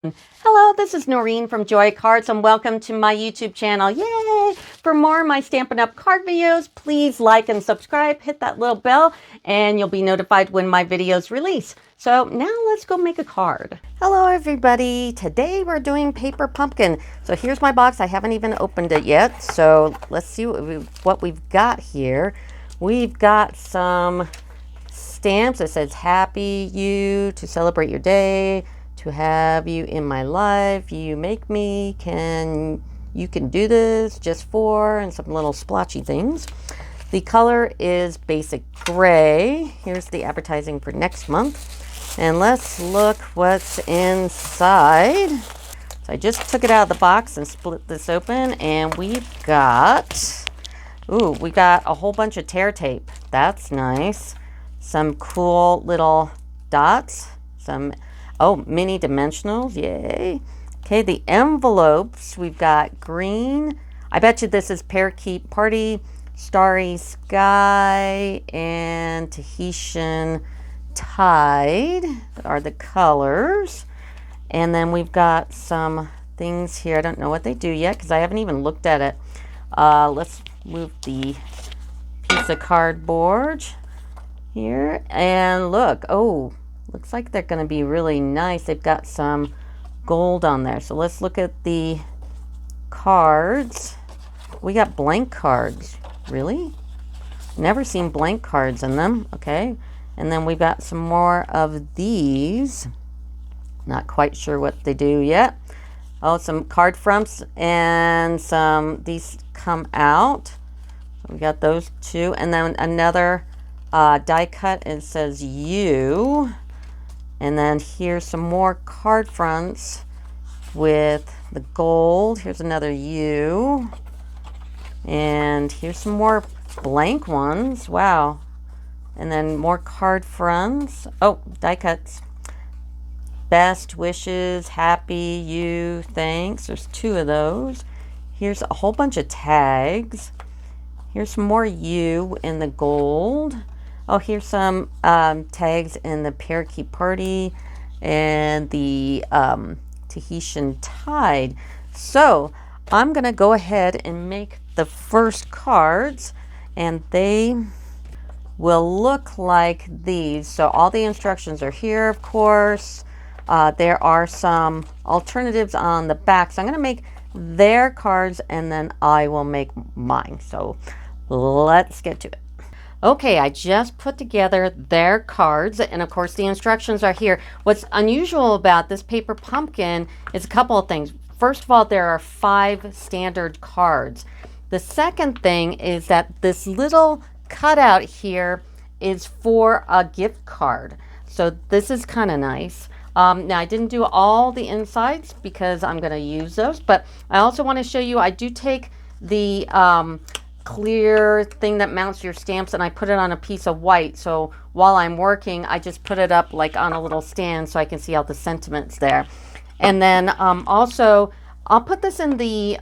Hello, this is Noreen from Joy Cards and welcome to my YouTube channel. Yay! For more of my Stampin' Up! Card videos, please like and subscribe, hit that little bell, and you'll be notified when my videos release. So now let's go make a card. Hello everybody, today we're doing paper pumpkin. So here's my box, I haven't even opened it yet, so let's see what we've got here. We've got some stamps that says happy you to celebrate your day. To have you in my life, you make me, you can do this just for, and some little splotchy things. The color is basic gray. Here's the advertising for next month. And let's look what's inside. So I just took it out of the box and split this open, and we've got, we got a whole bunch of tear tape. That's nice. Some cool little dots, mini dimensionals, yay. Okay, the envelopes, we've got green. I bet you this is Parakeet Party, Starry Sky, and Tahitian Tide are the colors. And then we've got some things here. I don't know what they do yet because I haven't even looked at it. Let's move the piece of cardboard here. And look, looks like they're going to be really nice. They've got some gold on there. So let's look at the cards. We got blank cards. Really? Never seen blank cards in them. Okay. And then we've got some more of these. Not quite sure what they do yet. Oh, some card fronts and these come out. So we got those two. And then another die cut. It says you. And then here's some more card fronts with the gold. Here's another U. And here's some more blank ones. Wow. And then more card fronts. Oh, die cuts. Best wishes, happy, you, thanks. There's two of those. Here's a whole bunch of tags. Here's some more U in the gold. Oh, here's some tags in the Parakeet Party and the Tahitian Tide. So I'm going to go ahead and make the first cards, and they will look like these. So all the instructions are here, of course. There are some alternatives on the back. So I'm going to make their cards, and then I will make mine. So let's get to it. Okay, I just put together their cards, and of course the instructions are here. What's unusual about this paper pumpkin is a couple of things. First of all, there are 5 standard cards. The second thing is that this little cutout here is for a gift card. So this is kind of nice. Now I didn't do all the insides because I'm going to use those, but I also want to show you, I do take the clear thing that mounts your stamps and I put it on a piece of white, so while I'm working I just put it up like on a little stand so I can see all the sentiments there. And then also I'll put this in the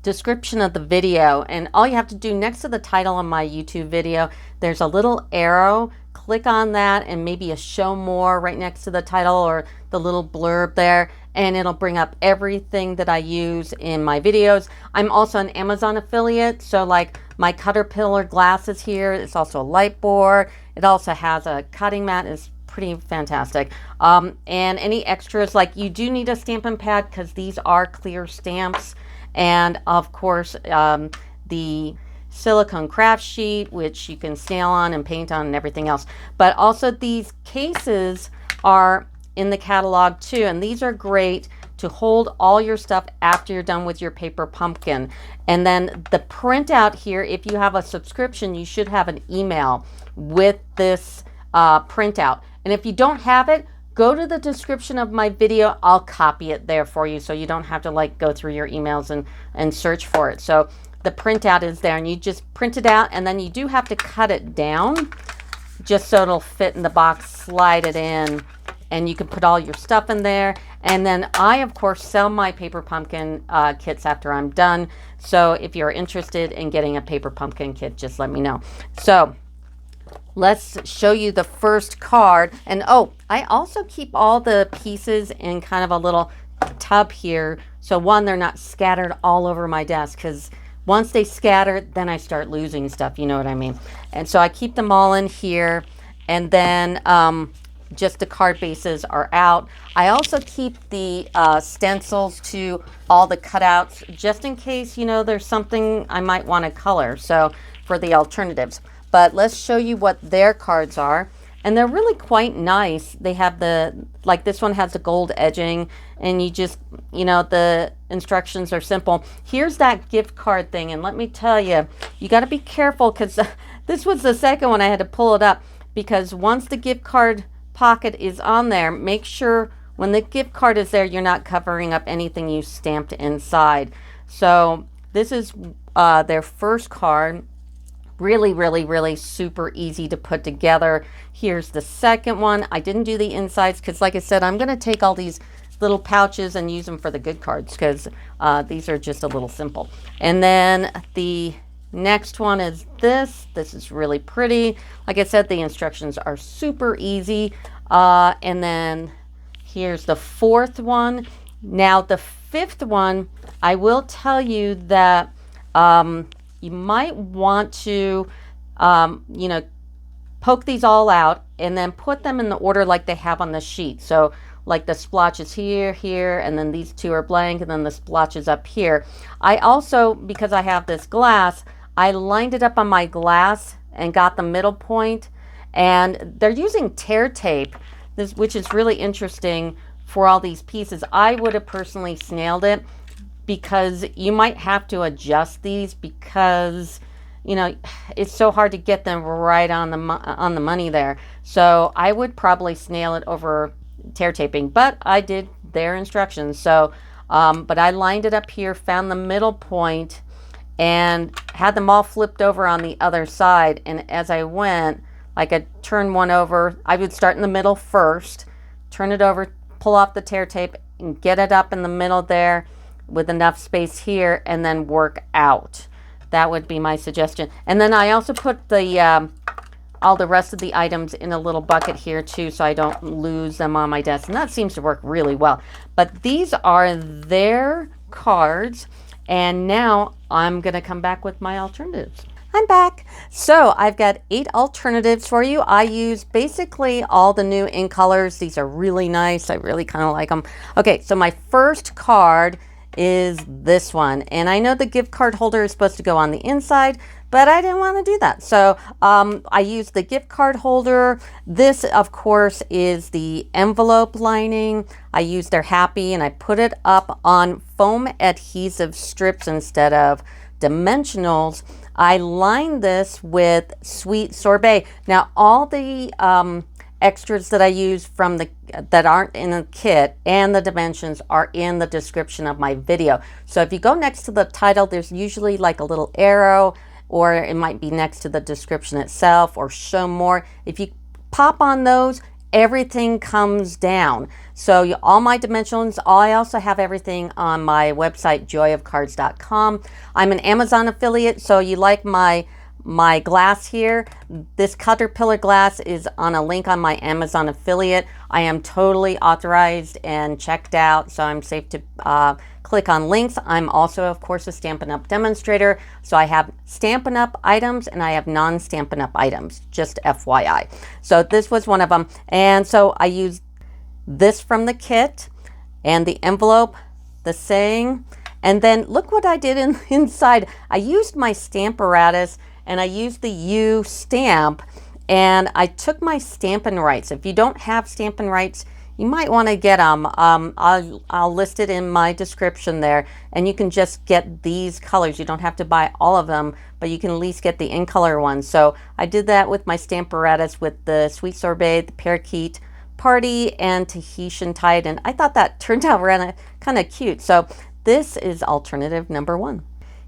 description of the video, and all you have to do next to the title of my YouTube video, there's a little arrow. Click on that and maybe a show more right next to the title or the little blurb there, and it'll bring up everything that I use in my videos. I'm also an Amazon affiliate, so like my Caterpillar glasses here, it's also a light board. It also has a cutting mat. It's pretty fantastic. And any extras, like you do need a Stampin' pad because these are clear stamps, and of course the silicone craft sheet, which you can snail on and paint on and everything else. But also these cases are in the catalog too, and these are great to hold all your stuff after you're done with your paper pumpkin. And then the printout here, if you have a subscription, you should have an email with this printout. And if you don't have it, go to the description of my video. I'll copy it there for you so you don't have to like go through your emails and search for it. So the printout is there, and you just print it out, and then you do have to cut it down just so it'll fit in the box. Slide it in, and you can put all your stuff in there. And then I, of course, sell my paper pumpkin kits after I'm done. So if you're interested in getting a paper pumpkin kit, just let me know. So let's show you the first card. And oh, I also keep all the pieces in kind of a little tub here. So one, they're not scattered all over my desk, because once they scatter, then I start losing stuff, you know what I mean? And so I keep them all in here. And then just the card bases are out. I also keep the stencils to all the cutouts, just in case, you know, there's something I might want to color. So for the alternatives. But let's show you what their cards are. And they're really quite nice. They have the, like this one has the gold edging, and you just, you know, the instructions are simple. Here's that gift card thing. And let me tell you, you got to be careful, because this was the second one I had to pull it up, because once the gift card pocket is on there, make sure when the gift card is there, you're not covering up anything you stamped inside. So this is their first card. Really, really, really super easy to put together. Here's the second one. I didn't do the insides because, like I said, I'm going to take all these little pouches and use them for the good cards, because these are just a little simple. And then the next one is this. This is really pretty. Like I said, the instructions are super easy. And then here's the fourth one. Now the fifth one, I will tell you that you might want to, you know, poke these all out and then put them in the order like they have on the sheet. So like the splotches here, here, and then these two are blank, and then the splotches up here. I also, because I have this glass, I lined it up on my glass and got the middle point. And they're using tear tape, which is really interesting for all these pieces. I would have personally snailed it, because you might have to adjust these, because, you know, it's so hard to get them right on the money there. So I would probably snail it over tear taping, but I did their instructions. So, but I lined it up here, found the middle point, and had them all flipped over on the other side. And as I went, like I turned one over, I would start in the middle first, turn it over, pull off the tear tape, and get it up in the middle there with enough space here, and then work out. That would be my suggestion. And then I also put the all the rest of the items in a little bucket here too, so I don't lose them on my desk. And that seems to work really well. But these are their cards. And now I'm going to come back with my alternatives. I'm back. So I've got 8 alternatives for you. I use basically all the new ink colors. These are really nice. I really kind of like them. Okay, so my first card is this one. And I know the gift card holder is supposed to go on the inside, but I didn't want to do that. So I used the gift card holder. This, of course, is the envelope lining. I used their Happy, and I put it up on foam adhesive strips instead of dimensionals. I lined this with Sweet Sorbet. Now, all the extras that I use from that aren't in the kit and the dimensions are in the description of my video. So if you go next to the title, there's usually like a little arrow, or it might be next to the description itself, or show more. If you pop on those, everything comes down. So all my dimensions, I also have everything on my website, joyofcards.com. I'm an Amazon affiliate, so you like my glass here. This Caterpillar glass is on a link on my Amazon affiliate. I am totally authorized and checked out, so I'm safe to click on links. I'm also, of course, a Stampin' Up demonstrator, so I have Stampin' Up items and I have non-Stampin' Up items, just FYI. So this was one of them. And so I used this from the kit and the envelope, the saying, and then look what I did inside. I used my Stamparatus, and I used the U stamp, and I took my Stampin' Rights. If you don't have Stampin' Rights, you might want to get them. I'll list it in my description there, and you can just get these colors. You don't have to buy all of them, but you can at least get the in color ones. So I did that with my Stamparatus with the Sweet Sorbet, the Parakeet Party, and Tahitian Tide, and I thought that turned out kind of cute. So this is alternative number 1.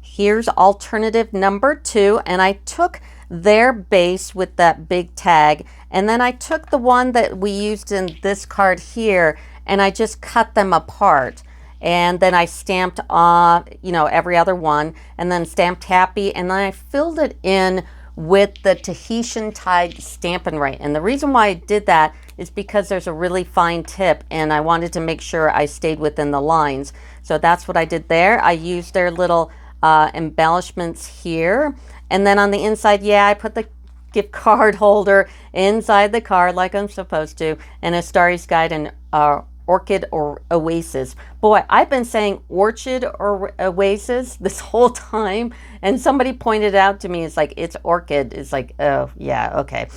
Here's alternative number 2, and I took their base with that big tag, and then I took the one that we used in this card here, and I just cut them apart, and then I stamped every other one, and then stamped Happy, and then I filled it in with the Tahitian tied Stampin' Right. And the reason why I did that is because there's a really fine tip and I wanted to make sure I stayed within the lines. So that's what I did there. I used their little embellishments here. And then on the inside, yeah, I put the gift card holder inside the card like I'm supposed to, and a Starry's Guide and Orchid or Oasis. Boy, I've been saying Orchid or Oasis this whole time, and somebody pointed out to me, it's like, it's Orchid. It's like, oh, yeah, okay.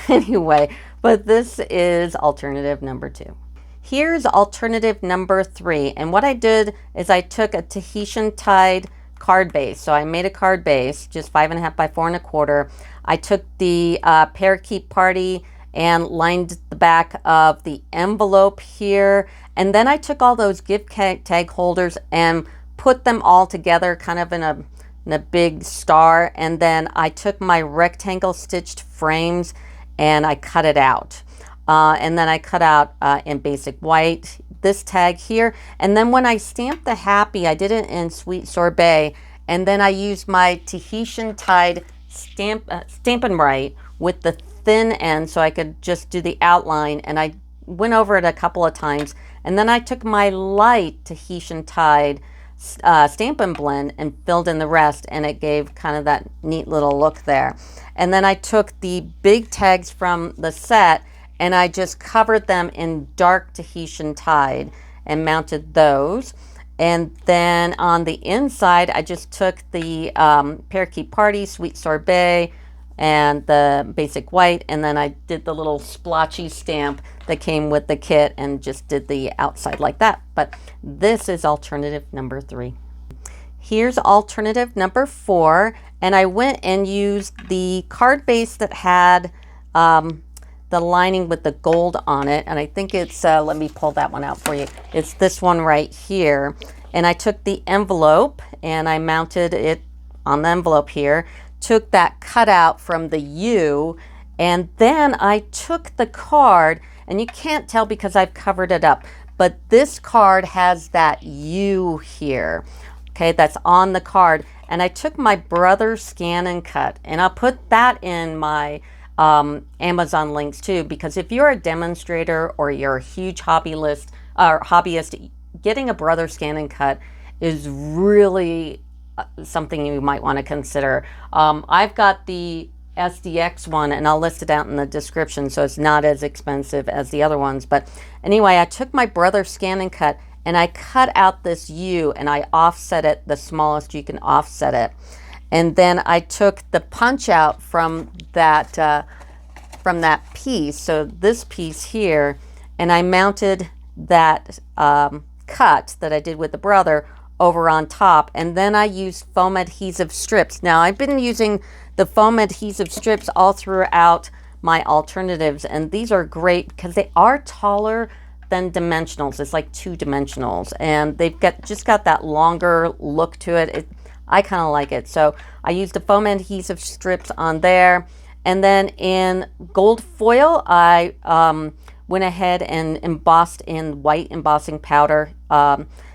Anyway, but this is alternative number 2. Here's alternative number 3, and what I did is I took a Tahitian tied card base. So I made a card base, just 5.5 by 4.25. I took the Parakeet Party and lined the back of the envelope here. And then I took all those gift tag holders and put them all together kind of in a big star. And then I took my rectangle stitched frames and I cut it out. And then I cut out in basic white this tag here. And then when I stamped the happy, I did it in Sweet Sorbet. And then I used my Tahitian tied Stampin' Right with the thin end so I could just do the outline, and I went over it a couple of times, and then I took my light Tahitian tied Stampin' Blend and filled in the rest, and it gave kind of that neat little look there. And then I took the big tags from the set and I just covered them in dark Tahitian tied and mounted those. And then on the inside I just took the Parakeet Party, Sweet Sorbet, and the basic white, and then I did the little splotchy stamp that came with the kit and just did the outside like that. But this is alternative number 3. Here's alternative number 4, and I went and used the card base that had the lining with the gold on it, and I think it's let me pull that one out for you. It's this one right here, and I took the envelope and I mounted it on the envelope here, took that cutout from the U, and then I took the card, and you can't tell because I've covered it up, but this card has that U here, okay, that's on the card. And I took my brother ScanNCut, and I'll put that in my Amazon links too, because if you're a demonstrator or you're a huge hobbyist, getting a brother ScanNCut is really something you might want to consider. I've got the SDX one, and I'll list it out in the description, so it's not as expensive as the other ones. But anyway, I took my brother ScanNCut and I cut out this U and I offset it the smallest you can offset it. And then I took the punch out from that piece, so this piece here, and I mounted that cut that I did with the brother over on top, and then I used foam adhesive strips. Now I've been using the foam adhesive strips all throughout my alternatives, and these are great because they are taller than dimensionals. It's like 2 dimensionals, and they've just got that longer look to it. I kind of like it. So I used the foam adhesive strips on there, and then in gold foil I went ahead and embossed in white embossing powder,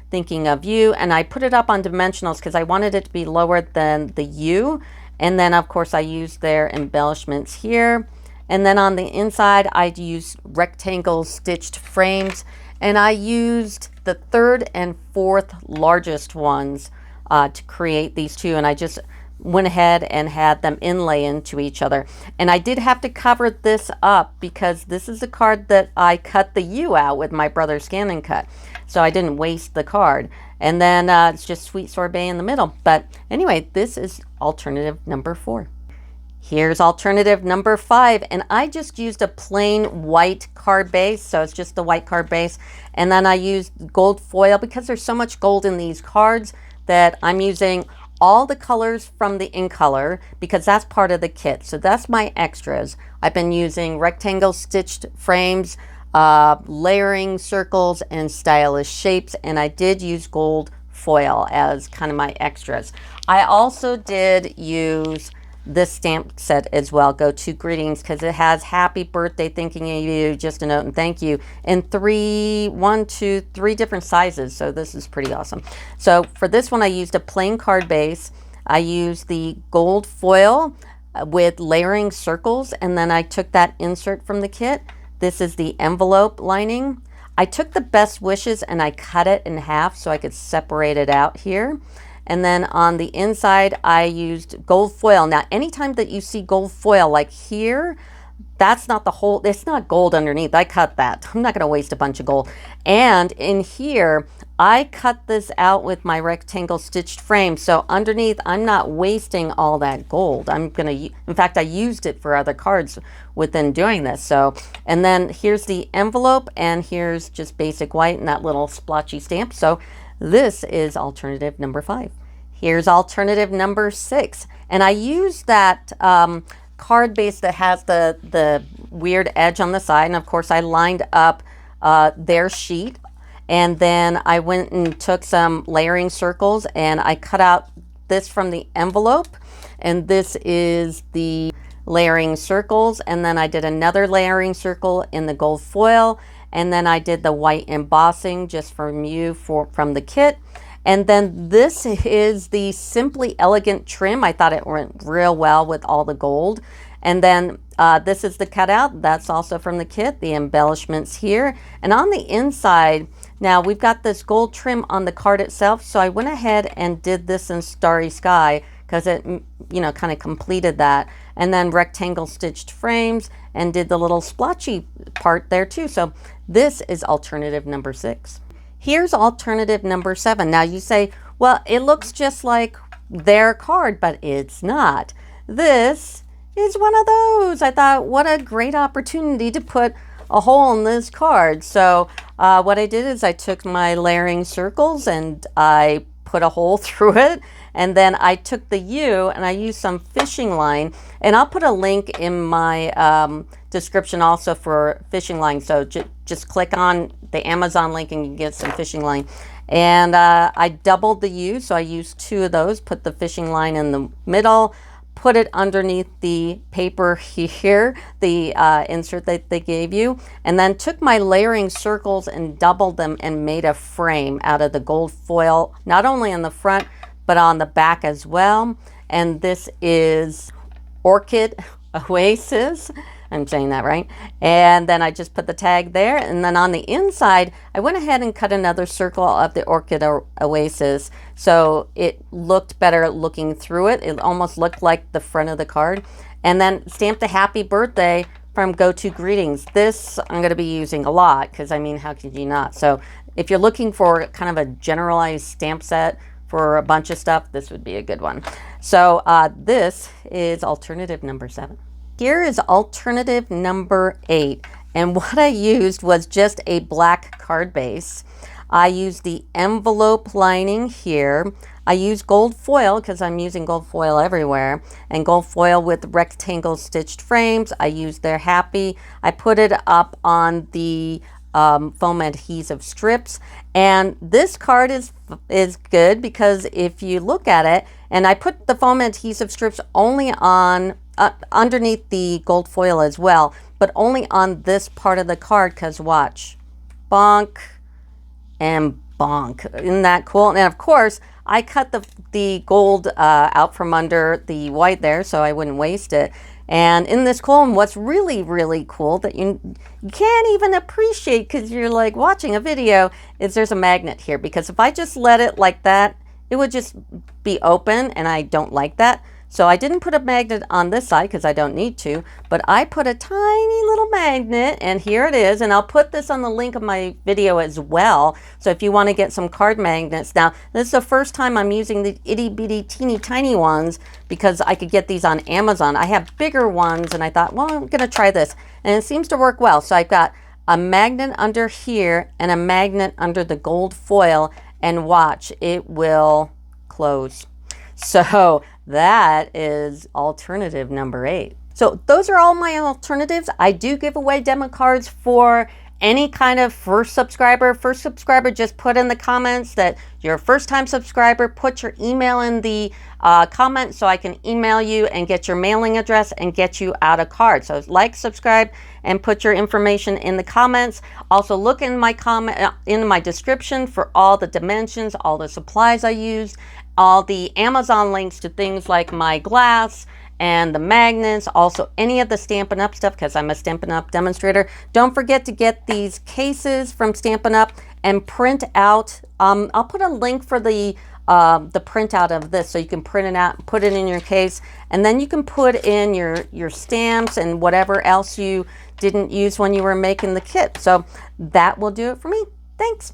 thinking of you, and I put it up on dimensionals because I wanted it to be lower than the U. And then of course I used their embellishments here, and then on the inside I used rectangle stitched frames, and I used the 3rd and 4th largest ones to create these two, and I just went ahead and had them inlay into each other. And I did have to cover this up because this is a card that I cut the U out with my brother ScanNCut, so I didn't waste the card. And then it's just Sweet Sorbet in the middle. But anyway, this is alternative number 4. Here's alternative number 5, and I just used a plain white card base, so it's just the white card base, and then I used gold foil because there's so much gold in these cards that I'm using all the colors from the In Color because that's part of the kit. So that's my extras. I've been using rectangle stitched frames, layering circles, and stylish shapes, and I did use gold foil as kind of my extras. I also did use this stamp set as well, Go To Greetings, because it has happy birthday, thinking of you, just a note and thank you, in 3 different sizes. So this is pretty awesome. So for this one I used a plain card base. I used the gold foil with layering circles, and then I took that insert from the kit. This is the envelope lining. I took the Best Wishes and I cut it in half so I could separate it out here. And then on the inside, I used gold foil. Now, anytime that you see gold foil, like here, that's not the whole, it's not gold underneath. I cut that. I'm not going to waste a bunch of gold. And in here, I cut this out with my rectangle stitched frame. So underneath, I'm not wasting all that gold. I'm going to, in fact, I used it for other cards within doing this. So, and then here's the envelope, and here's just basic white and that little splotchy stamp. So this is alternative number 5. Here's alternative number 6. And I used that card base that has the weird edge on the side. And of course, I lined up their sheet. And then I went and took some layering circles and I cut out this from the envelope. And this is the layering circles. And then I did another layering circle in the gold foil. And then I did the white embossing just from the kit. And then this is the Simply Elegant trim. I thought it went real well with all the gold. And then this is the cutout. That's also from the kit, the embellishments here. And on the inside, now we've got this gold trim on the card itself. So I went ahead and did this in Starry Sky because it, you know, kind of completed that. And then rectangle stitched frames and did the little splotchy part there too. So this is alternative number 6. Here's alternative number 7. Now you say, well, it looks just like their card, but it's not. This is one of those. I thought, what a great opportunity to put a hole in this card. So what I did is I took my layering circles and I put a hole through it. And then I took the U and I used some fishing line. And I'll put a link in my description also for fishing line. So just click on the Amazon link and you can get some fishing line. And I doubled the U. So I used 2 of those, put the fishing line in the middle, put it underneath the paper here, the insert that they gave you, and then took my layering circles and doubled them and made a frame out of the gold foil, not only on the front, but on the back as well. And this is Orchid Oasis. I'm saying that right. And then I just put the tag there. And then on the inside, I went ahead and cut another circle of the Orchid Oasis. So it looked better looking through it. It almost looked like the front of the card. And then stamped the happy birthday from Go To Greetings. This I'm going to be using a lot because, I mean, how could you not? So if you're looking for kind of a generalized stamp set for a bunch of stuff, this would be a good one. So this is alternative number 7. Here is alternative number 8. And what I used was just a black card base. I used the envelope lining here. I used gold foil because I'm using gold foil everywhere. And gold foil with rectangle stitched frames. I used their happy. I put it up on the foam adhesive strips. And this card is good because if you look at it, and I put the foam adhesive strips only on underneath the gold foil as well, but only on this part of the card because watch, bonk and bonk. Isn't that cool? And of course, I cut the gold out from under the white there so I wouldn't waste it. And in this cool, and what's really, really cool that you can't even appreciate because you're like watching a video is there's a magnet here, because if I just let it like that, it would just be open and I don't like that. So I didn't put a magnet on this side because I don't need to, but I put a tiny little magnet, and here it is. And I'll put this on the link of my video as well. So if you want to get some card magnets. Now, this is the first time I'm using the itty bitty teeny tiny ones because I could get these on Amazon. I have bigger ones and I thought, well, I'm going to try this. And it seems to work well. So I've got a magnet under here and a magnet under the gold foil, and watch, it will close. So that is alternative number 8. So those are all my alternatives. I do give away demo cards for any kind of first subscriber. First subscriber, just put in the comments that you're a first time subscriber. Put your email in the comments so I can email you and get your mailing address and get you out a card. So like, subscribe, and put your information in the comments. Also look in my in my description for all the dimensions, all the supplies I used, all the Amazon links to things like my glass and the magnets, also any of the Stampin' Up stuff, because I'm a Stampin' Up demonstrator. Don't forget to get these cases from Stampin' Up and print out. I'll put a link for the printout of this so you can print it out, put it in your case, and then you can put in your stamps and whatever else you didn't use when you were making the kit. So that will do it for me. Thanks.